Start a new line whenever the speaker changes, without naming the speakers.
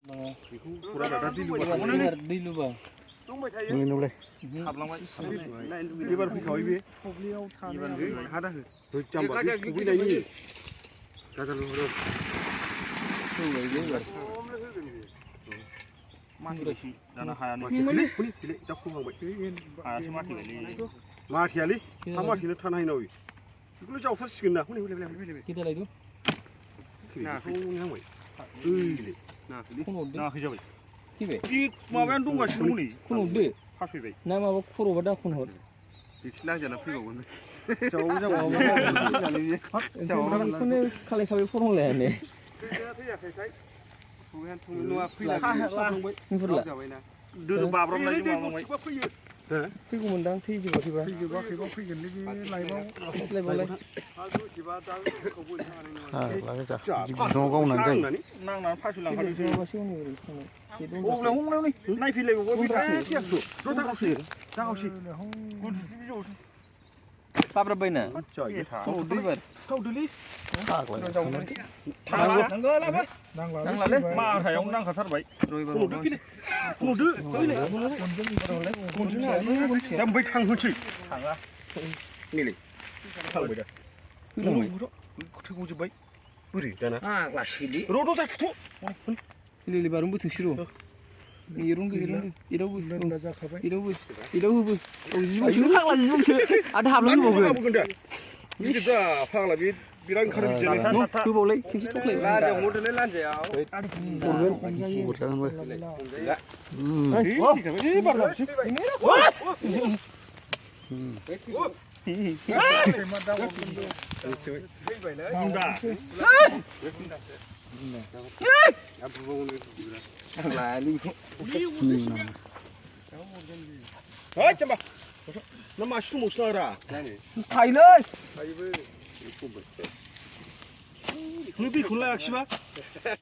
बेखौ फुरा दै लुबा दंबाय थायो नुलाय हाबलांबाय एबार फैखाबाय बे फुख्रियाव थानाय हादा हो जाम्बा फुख्रिनायनि गाजाल हरो होबाय बे एबार माथिबायसि जानो हायानो फुलि दा खमांबाय हायासो माथिबायलै माथियालै हा माथिनो थानो हायो नाव बेखौल' जावथारसिगोन ना हनै गिदालायदो नाखौ नांबाय ओइलै नाखै जाबाय फैबाय बे माबायानो दंगासिनो दं नै खनहरदो फासफैबाय ना माबा खर'बा दा खनहर बेखि लांजाना फैबावगोन बेखौनो खालायखाबाय फरमलायानो थैयाखैखाय फैगौमोनदां थैजोबाखैबा फैगोनलै बे लाइफआव गुदुङाव गावनानै जायो नांनानै फासयलांखादों बाब्राबबायना नांलालै माथायावनो नांखाथारबाय ओमफ्राय थांहोनोसै थाङा नैलै थांबाय दा थैग'जोब्बाय बोरै दाना र'द' दा थुथ' लेले बारुं बोथोंसै र' एर'नगो जाखाबाय एरावबो जिबौसो फाग्ला जिबौसो आरो हाबलां होबावगोन दा गिदिर दा फाग्ला बे बिराद ओंखारो बिदिनो होबावलाय खेबसे थख्लाय लारियाव मदोलै लान्जायाव ना मासे समावसो नारा थायोलै थायोबो दैखौनो लायाखिसैबा